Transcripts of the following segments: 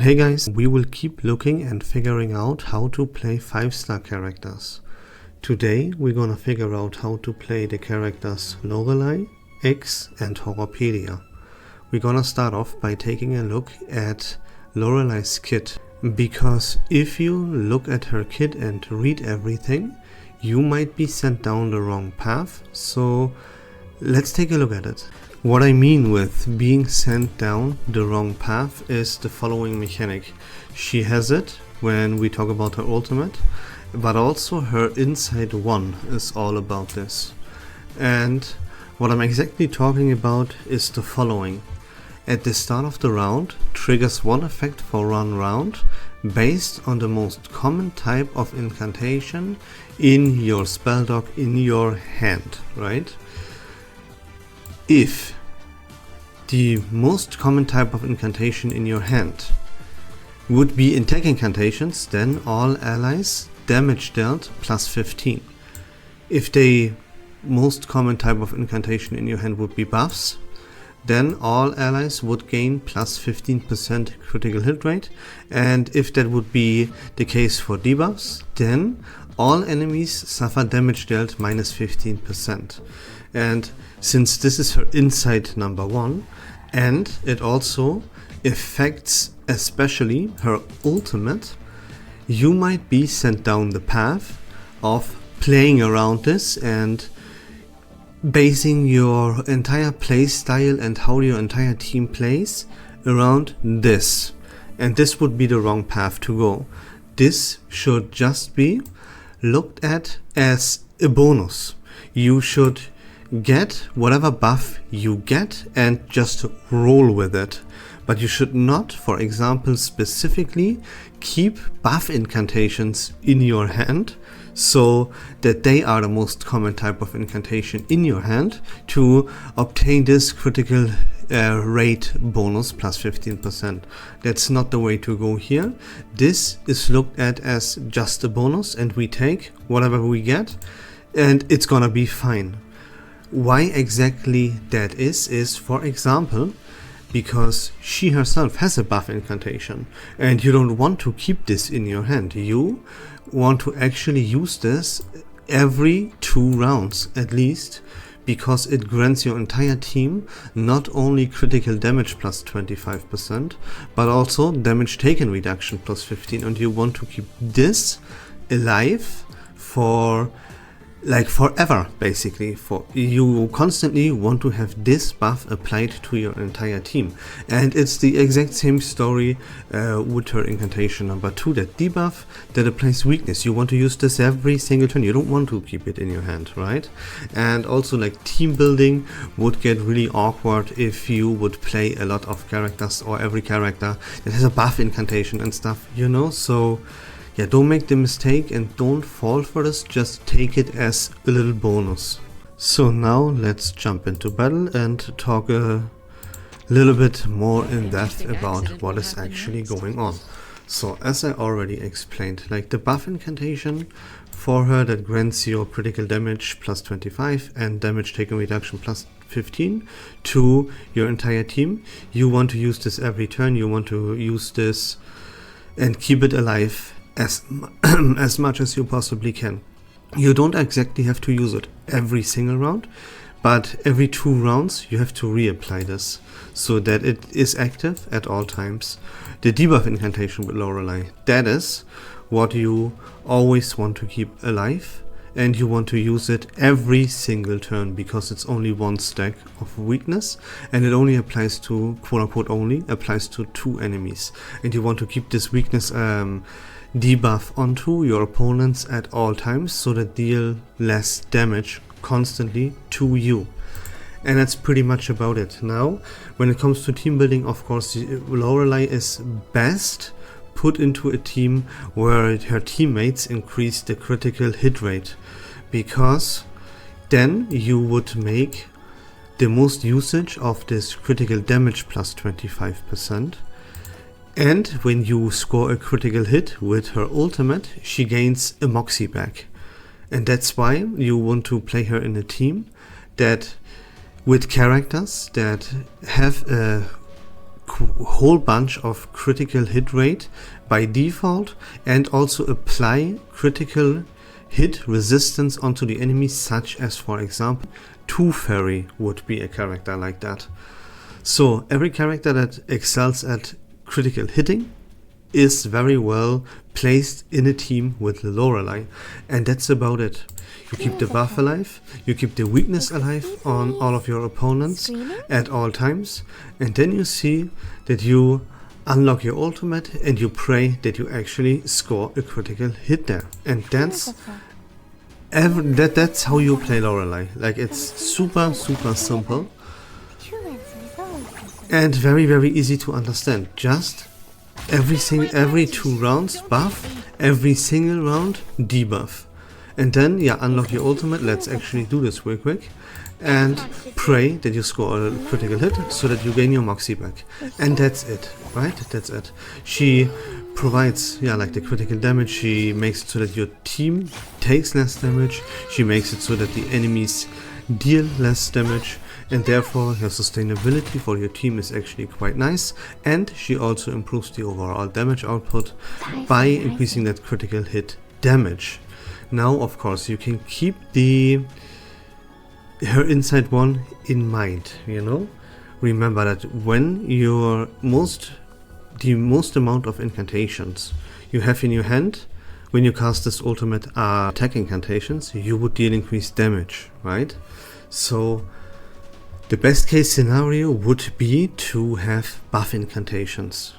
Hey guys, we will keep looking and figuring out how to play 5-star characters. Today we're gonna figure out how to play the characters Lorelei, X and Horopedia. We're gonna start off by taking a look at Lorelei's kit, because if you look at her kit and read everything, you might be sent down the wrong path, so let's take a look at it. What I mean with being sent down the wrong path is the following mechanic. She has it when we talk about her ultimate, but also her inside one is all about this. And what I'm exactly talking about is the following. At the start of the round, triggers one effect for one round based on the most common type of incantation in your spell dock in your hand, right? If the most common type of incantation in your hand would be attack incantations, then all allies damage dealt plus 15. If the most common type of incantation in your hand would be buffs, then all allies would gain plus 15% critical hit rate, and if that would be the case for debuffs, then all enemies suffer damage dealt minus 15%. And since this is her insight number one, and it also affects especially her ultimate, you might be sent down the path of playing around this and basing your entire play style and how your entire team plays around this. And this would be the wrong path to go. This should just be looked at as a bonus. You should get whatever buff you get and just roll with it. But you should not, for example, specifically keep buff incantations in your hand so that they are the most common type of incantation in your hand to obtain this critical rate bonus plus 15%. That's not the way to go here. This is looked at as just a bonus and we take whatever we get and it's gonna be fine. Why exactly that is for example, because she herself has a buff incantation and you don't want to keep this in your hand. You want to actually use this every 2 rounds at least, because it grants your entire team not only critical damage plus 25%, but also damage taken reduction plus 15, and you want to keep this alive for like forever, basically. For you constantly want to have this buff applied to your entire team, and it's the exact same story with her incantation number 2, that debuff that applies weakness. You want to use this every single turn. You don't want to keep it in your hand, right? And also, like, team building would get really awkward if you would play a lot of characters or every character that has a buff incantation and stuff, you know. So yeah, don't make the mistake and don't fall for this, just take it as a little bonus. So now let's jump into battle and talk a little bit more in depth about what is actually going on. So as I already explained, like the buff incantation for her that grants your critical damage plus 25 and damage taken reduction plus 15 to your entire team, you want to use this every turn, you want to use this and keep it alive as much as you possibly can. You don't exactly have to use it every single round, but every 2 rounds you have to reapply this so that it is active at all times. The debuff incantation with Lorelei, that is what you always want to keep alive, and you want to use it every single turn because it's only 1 stack of weakness and it only applies to, quote unquote only, applies to 2 enemies, and you want to keep this weakness debuff onto your opponents at all times so that deal less damage constantly to you. And that's pretty much about it. Now, when it comes to team building, of course, Lorelei is best put into a team where her teammates increase the critical hit rate, because then you would make the most usage of this critical damage plus 25%. And when you score a critical hit with her ultimate, she gains a moxie back. And that's why you want to play her in a team that with characters that have a whole bunch of critical hit rate by default, and also apply critical hit resistance onto the enemy, such as, for example, Two Fairy would be a character like that. So every character that excels at critical hitting is very well placed in a team with Lorelei, and that's about it. You keep the buff alive, you keep the weakness alive on all of your opponents at all times, and then you see that you unlock your ultimate and you pray that you actually score a critical hit there. And that's how you play Lorelei. Like, it's super simple and very easy to understand. Just every 2 rounds buff, every single round debuff, and then unlock your ultimate. Let's actually do this real quick and pray that you score a critical hit so that you gain your moxie back, and that's it, right? That's it. She provides like the critical damage. She makes it so that your team takes less damage. She makes it so that the enemies deal less damage, and therefore your sustainability for your team is actually quite nice. And she also improves the overall damage output by increasing that critical hit damage. Now, of course, you can keep her inside one in mind, you know. Remember that when the most amount of incantations you have in your hand when you cast this ultimate are attack incantations, you would deal increased damage, right? So the best case scenario would be to have buff incantations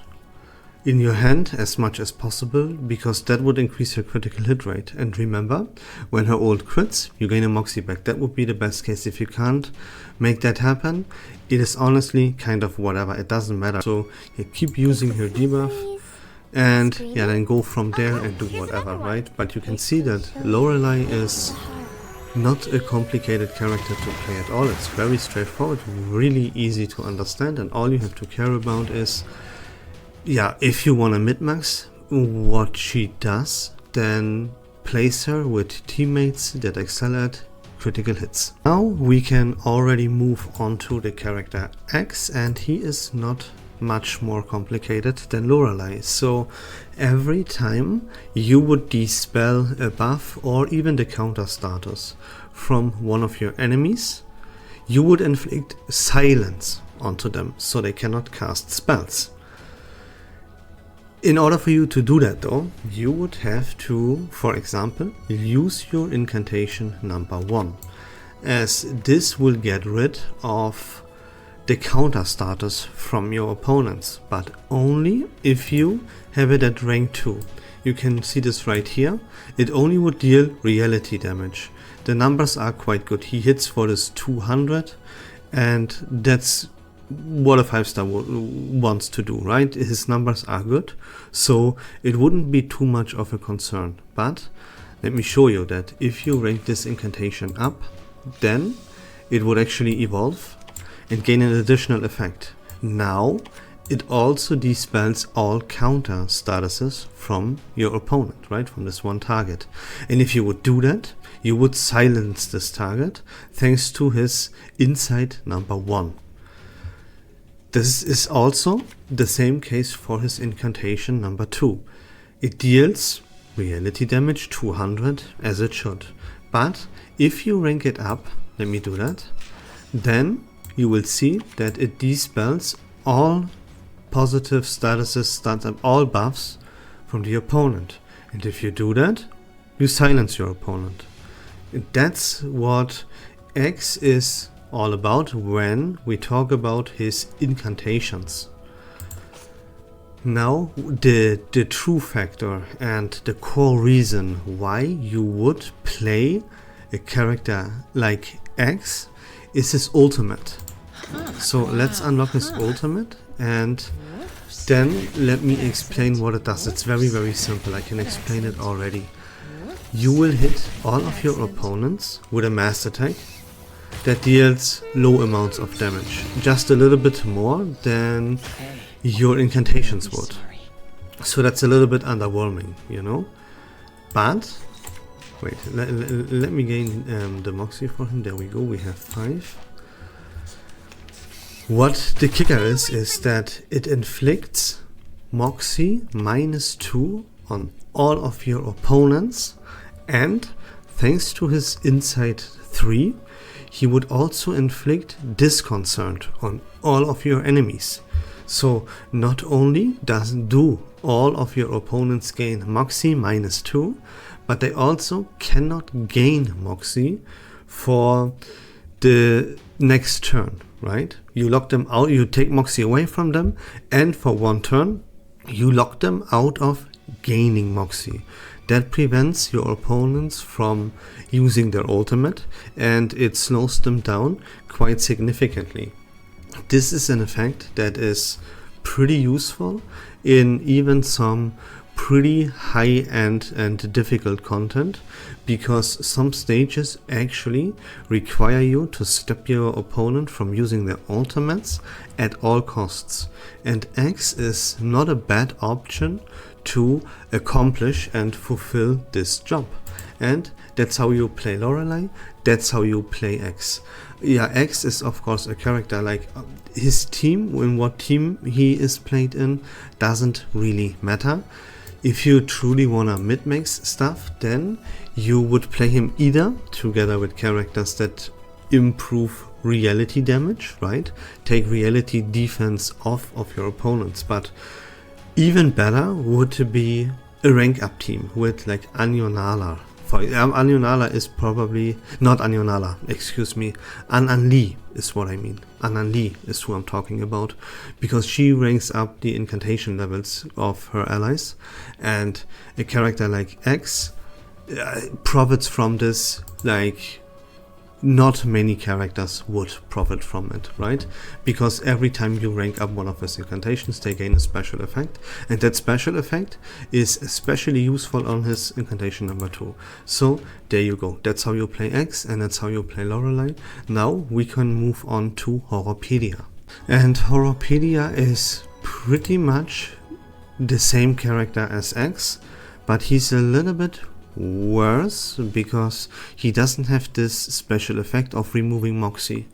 in your hand as much as possible, because that would increase her critical hit rate. And remember, when her ult crits, you gain a moxie back. That would be the best case. If you can't make that happen, it is honestly kind of whatever, it doesn't matter. So you keep using her debuff and then go from there and do whatever, right? But you can see that Lorelei is not a complicated character to play at all. It's very straightforward, really easy to understand, and all you have to care about is if you want to min-max what she does, then place her with teammates that excel at critical hits. Now we can already move on to the character X, and he is not much more complicated than Lorelei. So every time you would dispel a buff or even the counter status from one of your enemies, you would inflict silence onto them so they cannot cast spells. In order for you to do that though, you would have to, for example, use your incantation number 1, as this will get rid of the counter status from your opponents, but only if you have it at rank 2. You can see this right here. It only would deal reality damage. The numbers are quite good. He hits for this 200, and that's what a 5-star wants to do, right? His numbers are good, so it wouldn't be too much of a concern. But let me show you that if you rank this incantation up, then it would actually evolve and gain an additional effect. Now it also dispels all counter statuses from your opponent, right? From this one target. And if you would do that, you would silence this target thanks to his insight number 1. This is also the same case for his incantation number 2. It deals reality damage 200 as it should. But if you rank it up, let me do that, then you will see that it dispels all positive statuses, all buffs from the opponent. And if you do that, you silence your opponent. And that's what X is all about when we talk about his incantations. Now the true factor and the core reason why you would play a character like X is his ultimate. So let's unlock his ultimate, and then let me explain what it does. It's very simple. I can explain it already. You will hit all of your opponents with a mass attack that deals low amounts of damage, just a little bit more than your incantations would. So that's a little bit underwhelming, you know. But wait, let me gain the moxie for him. There we go, we have 5. What the kicker is that it inflicts Moxie -2 on all of your opponents, and thanks to his Insight 3, he would also inflict Disconcert on all of your enemies. So not only do all of your opponents gain Moxie -2, but they also cannot gain Moxie for the next turn, right? You lock them out, you take Moxie away from them, and for one turn you lock them out of gaining Moxie. That prevents your opponents from using their ultimate, and it slows them down quite significantly. This is an effect that is pretty useful in even some pretty high-end and difficult content, because some stages actually require you to stop your opponent from using their ultimates at all costs. And X is not a bad option to accomplish and fulfill this job. And that's how you play Lorelei, that's how you play X. Yeah, X is of course a character, like his team, in what team he is played in, doesn't really matter. If you truly wanna mid-max stuff, then you would play him either together with characters that improve reality damage, right? Take reality defense off of your opponents, but even better would be a rank up team with like Anionala. Anionala is probably not Anionala, excuse me. Ananli is what I mean. Ananli is who I'm talking about, because she ranks up the incantation levels of her allies, and a character like X profits from this like not many characters would profit from it, right? Because every time you rank up one of his incantations, they gain a special effect, and that special effect is especially useful on his incantation number 2. So there you go, that's how you play X, and that's how you play Lorelei. Now we can move on to Horopedia. And Horopedia is pretty much the same character as X, but he's a little bit worse because he doesn't have this special effect of removing Moxie,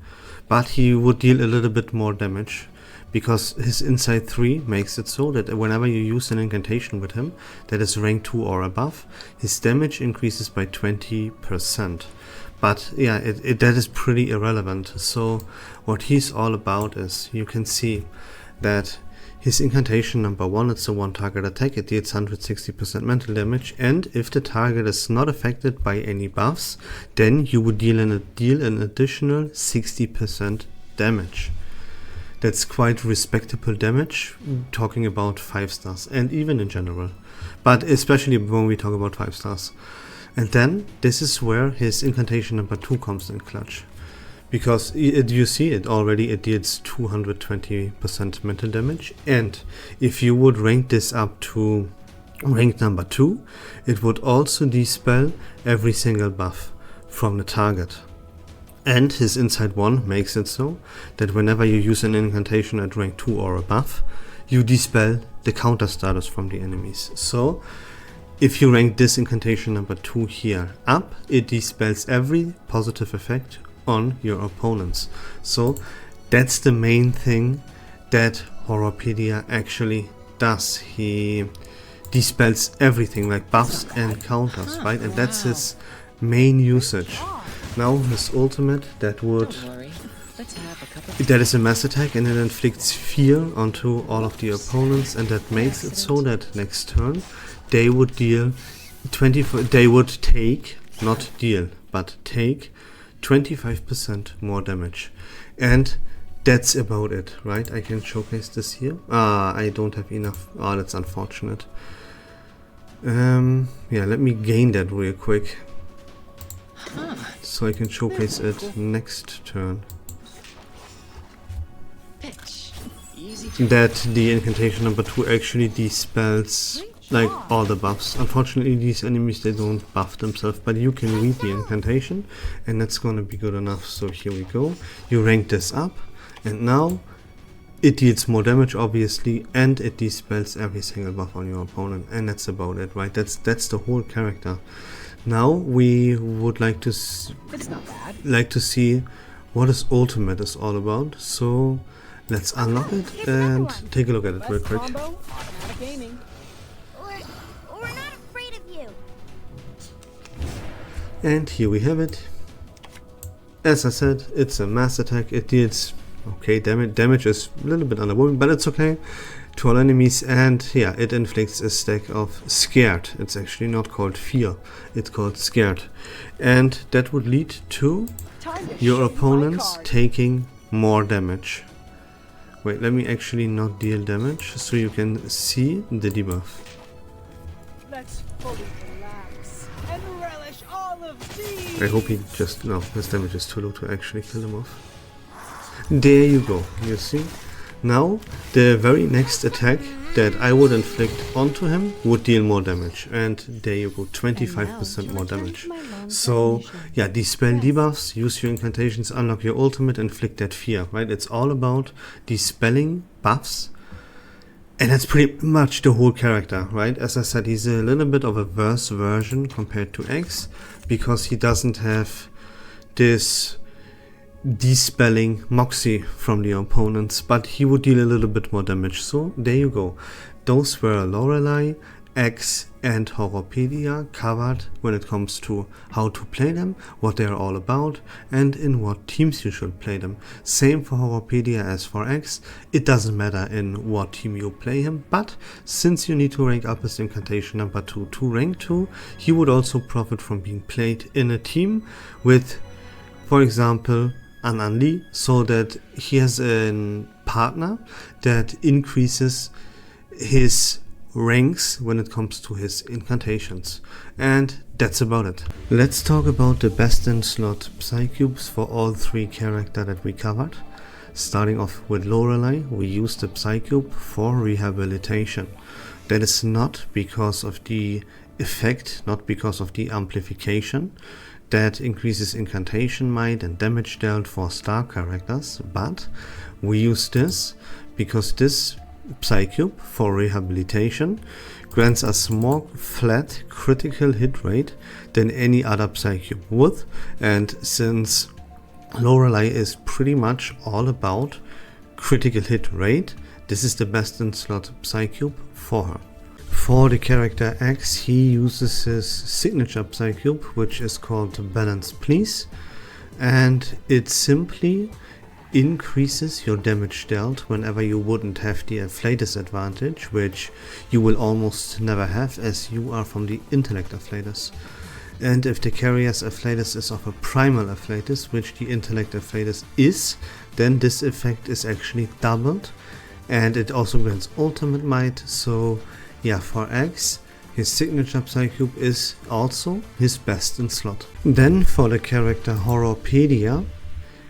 but he would deal a little bit more damage because his Insight 3 makes it so that whenever you use an incantation with him that is rank 2 or above, his damage increases by 20%. But yeah, that is pretty irrelevant. So what he's all about is, you can see that his incantation number 1, it's a one target attack, it deals 160% mental damage, and if the target is not affected by any buffs, then you would deal an additional 60% damage. That's quite respectable damage, talking about 5 stars, and even in general, but especially when we talk about 5 stars. And then this is where his incantation number 2 comes in clutch. Because you see it already, it deals 220% mental damage, and if you would rank this up to rank number 2, it would also dispel every single buff from the target. And his Insight 1 makes it so that whenever you use an incantation at rank 2 or above, you dispel the counter status from the enemies. So if you rank this incantation number 2 here up, it dispels every positive effect on your opponents. So that's the main thing that Horopedia actually does. He dispels everything like buffs and counters, right? And that's his main usage. Now his ultimate, that is a mass attack, and it inflicts fear onto all of the opponents, and that makes it so that next turn they would deal 24, they would take, not deal, but take 25% more damage. And that's about it, right? I can showcase this here. I don't have enough. That's unfortunate. Yeah, let me gain that real quick so I can showcase it next turn. That the incantation number 2 actually dispels like all the buffs. Unfortunately, these enemies, they don't buff themselves, but you can read the incantation, and that's gonna be good enough. So here we go. You rank this up, and now it deals more damage, obviously, and it dispels every single buff on your opponent, and that's about it, right? That's the whole character. Now we would like to see what his ultimate is all about. So Let's unlock it and take a look at it real quick. We're not afraid of you. And here we have it. As I said, it's a mass attack. It deals okay damage is a little bit underwhelming, but it's okay to all enemies. And yeah, it inflicts a stack of scared. It's actually not called fear, it's called scared, and that would lead to your opponents taking more damage. Wait, let me actually not deal damage so you can see the debuff. Let's fully relax and relish all of these. I hope he just... no, his damage is too low to actually kill him off. There you go, you see? Now, the very next attack that I would inflict onto him would deal more damage. And there you go, 25% more damage. So, yeah, these spell debuffs, use your incantations, unlock your ultimate, inflict that fear, right? It's all about dispelling buffs. And that's pretty much the whole character, right? As I said, he's a little bit of a worse version compared to X, because he doesn't have this dispelling moxie from the opponents, but he would deal a little bit more damage. So there you go. Those were Lorelei, X and Horopedia covered when it comes to how to play them, what they are all about, and in what teams you should play them. Same for Horopedia as for X. It doesn't matter in what team you play him, but since you need to rank up his incantation number 2 to rank 2, he would also profit from being played in a team with, for example, an Anli, so that he has a partner that increases his ranks when it comes to his incantations. And that's about it. Let's talk about the best in slot psychubes for all three characters that we covered. Starting off with Lorelei, we used the psycube for rehabilitation. That is not because of the effect, not because of the amplification that increases incantation might and damage dealt for star characters, but we use this because this psycube for rehabilitation grants us more flat critical hit rate than any other psycube would, and since Lorelei is pretty much all about critical hit rate, this is the best in slot psycube for her. For the character X, he uses his signature psycube, which is called Balance Please, and it simply increases your damage dealt whenever you wouldn't have the Afflatus advantage, which you will almost never have as you are from the intellect Afflatus. And if the carrier's Afflatus is of a primal Afflatus, which the intellect Afflatus is, then this effect is actually doubled, and it also grants ultimate might. So yeah, for X, his signature psycube is also his best in slot. Then for the character Horopedia,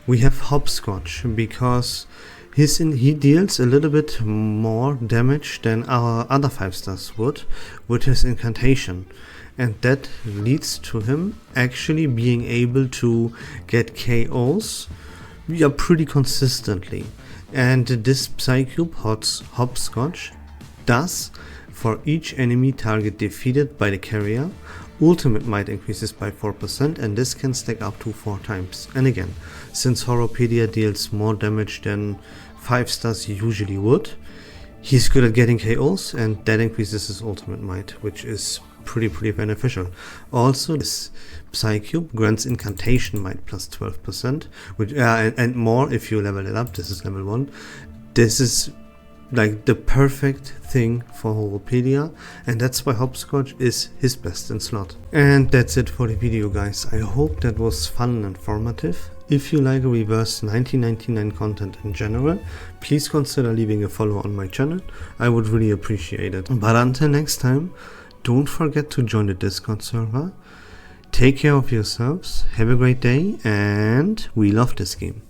we have Hopscotch, because he deals a little bit more damage than our other 5 stars would with his incantation, and that leads to him actually being able to get KOs pretty consistently. And this psycube, Hopscotch, does for each enemy target defeated by the carrier, ultimate might increases by 4%, and this can stack up to 4 times. And again, since Horopedia deals more damage than 5 stars usually would, he's good at getting KOs, and that increases his ultimate might, which is pretty beneficial. Also, this psycube grants incantation might plus 12%, which and more if you level it up. This is level 1. This is like the perfect thing for Horopedia, and that's why Hopscotch is his best in slot. And that's it for the video, guys. I hope that was fun and informative. If you like Reverse 1999 content in general, please consider leaving a follow on my channel. I would really appreciate it. But until next time, don't forget to join the Discord server. Take care of yourselves, have a great day, and we love this game.